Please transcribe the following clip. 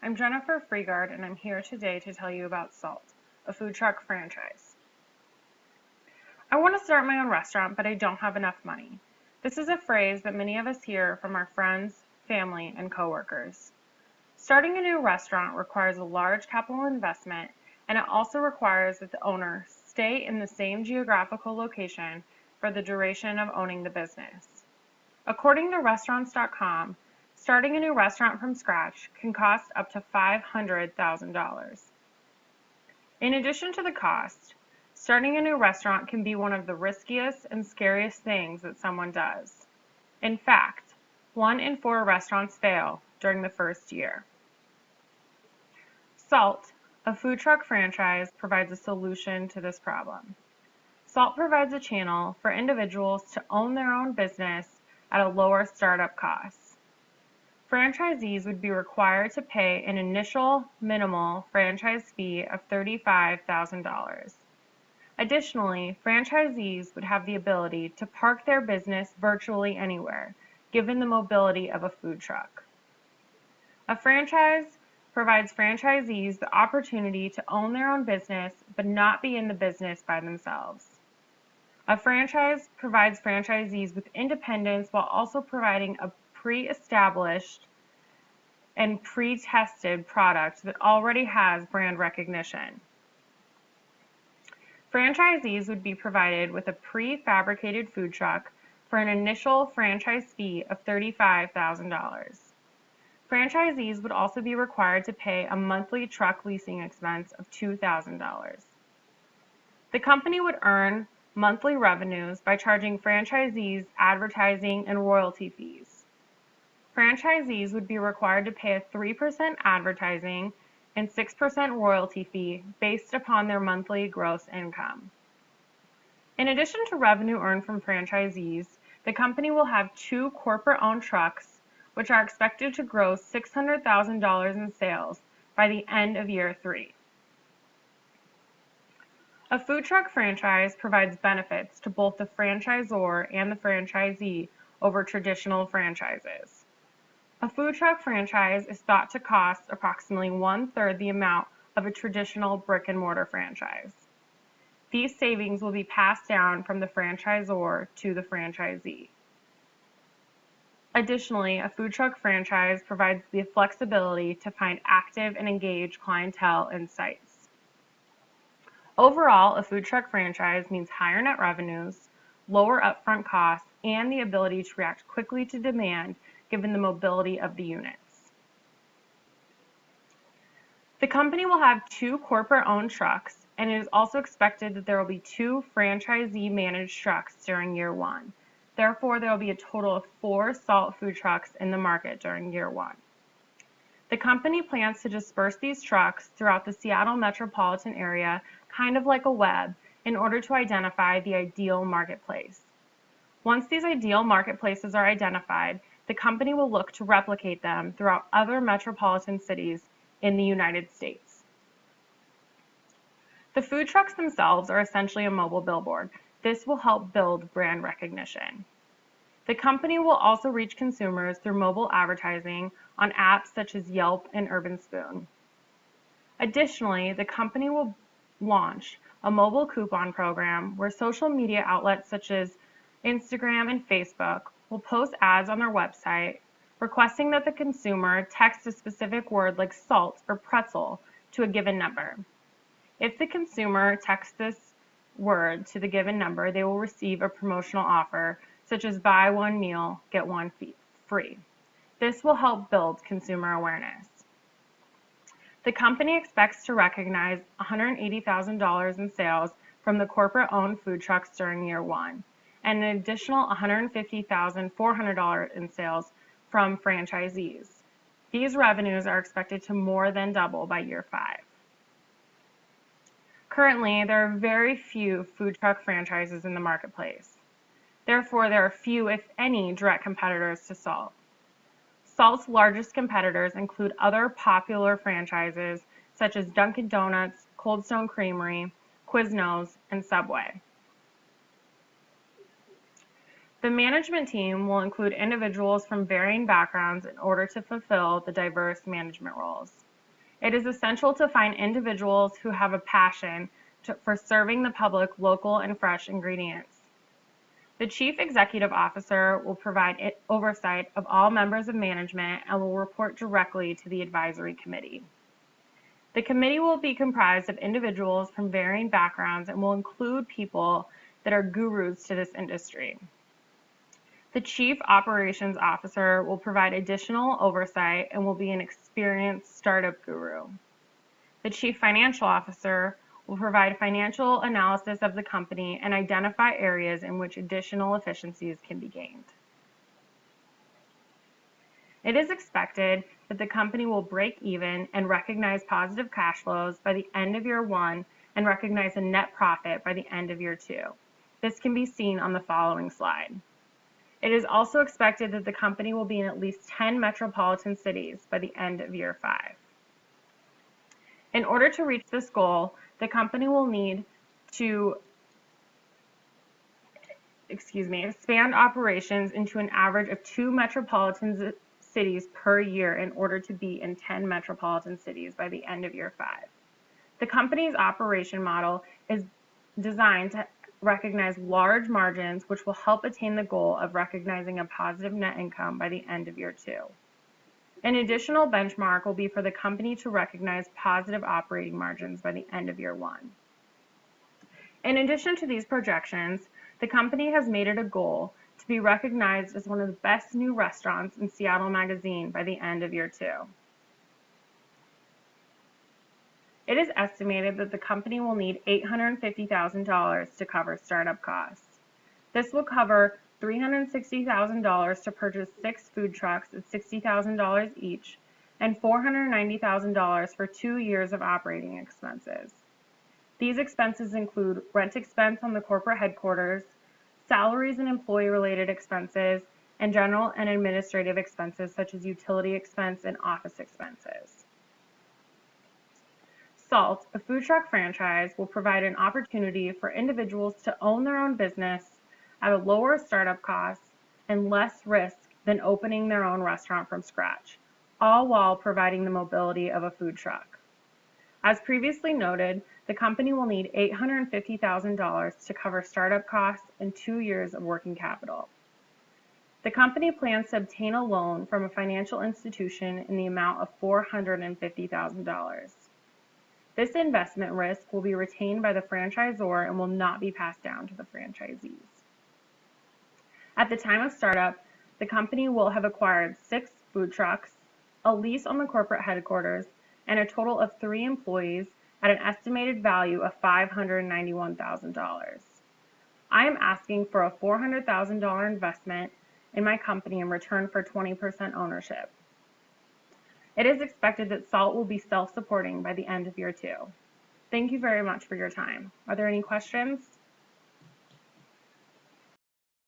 I'm Jennifer Freegard, and I'm here today to tell you about Salt, a food truck franchise. I want to start my own restaurant, but I don't have enough money. This is a phrase that many of us hear from our friends, family, and coworkers. Starting a new restaurant requires a large capital investment, and it also requires that the owner stay in the same geographical location for the duration of owning the business. According to Restaurants.com, starting a new restaurant from scratch can cost up to $500,000. In addition to the cost, starting a new restaurant can be one of the riskiest and scariest things that someone does. In fact, 1 in 4 restaurants fail during the first year. Salt, a food truck franchise, provides a solution to this problem. Salt provides a channel for individuals to own their own business at a lower startup cost. Franchisees would be required to pay an initial minimal franchise fee of $35,000. Additionally, franchisees would have the ability to park their business virtually anywhere, given the mobility of a food truck. A franchise provides franchisees the opportunity to own their own business but not be in the business by themselves. A franchise provides franchisees with independence while also providing a pre-established and pre-tested product that already has brand recognition. Franchisees would be provided with a pre-fabricated food truck for an initial franchise fee of $35,000. Franchisees would also be required to pay a monthly truck leasing expense of $2,000. The company would earn monthly revenues by charging franchisees advertising and royalty fees. Franchisees would be required to pay a 3% advertising and 6% royalty fee based upon their monthly gross income. In addition to revenue earned from franchisees, the company will have 2 corporate-owned trucks, which are expected to gross $600,000 in sales by the end of year 3. A food truck franchise provides benefits to both the franchisor and the franchisee over traditional franchises. A food truck franchise is thought to cost approximately 1/3 the amount of a traditional brick-and-mortar franchise. These savings will be passed down from the franchisor to the franchisee. Additionally, a food truck franchise provides the flexibility to find active and engaged clientele and sites. Overall, a food truck franchise means higher net revenues, lower upfront costs, and the ability to react quickly to demand given the mobility of the units. The company will have 2 corporate-owned trucks, and it is also expected that there will be 2 franchisee-managed trucks during year 1. Therefore, there will be a total of 4 Salt food trucks in the market during year 1. The company plans to disperse these trucks throughout the Seattle metropolitan area, kind of like a web, in order to identify the ideal marketplace. Once these ideal marketplaces are identified, the company will look to replicate them throughout other metropolitan cities in the United States. The food trucks themselves are essentially a mobile billboard. This will help build brand recognition. The company will also reach consumers through mobile advertising on apps such as Yelp and Urban Spoon. Additionally, the company will launch a mobile coupon program where social media outlets such as Instagram and Facebook will post ads on their website requesting that the consumer text a specific word like salt or pretzel to a given number. If the consumer texts this word to the given number, they will receive a promotional offer such as buy 1 meal, get 1 free. This will help build consumer awareness. The company expects to recognize $180,000 in sales from the corporate-owned food trucks during year 1, and an additional $150,400 in sales from franchisees. These revenues are expected to more than double by year 5. Currently, there are very few food truck franchises in the marketplace. Therefore, there are few, if any, direct competitors to Salt. Salt's largest competitors include other popular franchises such as Dunkin' Donuts, Cold Stone Creamery, Quiznos, and Subway. The management team will include individuals from varying backgrounds in order to fulfill the diverse management roles. It is essential to find individuals who have a passion for serving the public local and fresh ingredients. The Chief Executive Officer will provide oversight of all members of management and will report directly to the Advisory Committee. The committee will be comprised of individuals from varying backgrounds and will include people that are gurus to this industry. The Chief Operations Officer will provide additional oversight and will be an experienced startup guru. The Chief Financial Officer will provide financial analysis of the company and identify areas in which additional efficiencies can be gained. It is expected that the company will break even and recognize positive cash flows by the end of year 1 and recognize a net profit by the end of year 2. This can be seen on the following slide. It is also expected that the company will be in at least 10 metropolitan cities by the end of year 5. In order to reach this goal, the company will need to expand operations into an average of 2 metropolitan cities per year in order to be in 10 metropolitan cities by the end of year 5. The company's operation model is designed to recognize large margins, which will help attain the goal of recognizing a positive net income by the end of year 2. An additional benchmark will be for the company to recognize positive operating margins by the end of year 1. In addition to these projections, the company has made it a goal to be recognized as one of the best new restaurants in Seattle Magazine by the end of year 2. It is estimated that the company will need $850,000 to cover startup costs. This will cover $360,000 to purchase 6 food trucks at $60,000 each and $490,000 for 2 years of operating expenses. These expenses include rent expense on the corporate headquarters, salaries and employee-related expenses, and general and administrative expenses such as utility expense and office expenses. SALT, a food truck franchise, will provide an opportunity for individuals to own their own business at a lower startup cost and less risk than opening their own restaurant from scratch, all while providing the mobility of a food truck. As previously noted, the company will need $850,000 to cover startup costs and 2 years of working capital. The company plans to obtain a loan from a financial institution in the amount of $450,000. This investment risk will be retained by the franchisor and will not be passed down to the franchisees. At the time of startup, the company will have acquired 6 food trucks, a lease on the corporate headquarters, and a total of 3 employees at an estimated value of $591,000. I am asking for a $400,000 investment in my company in return for 20% ownership. It is expected that SALT will be self-supporting by the end of year 2. Thank you very much for your time. Are there any questions?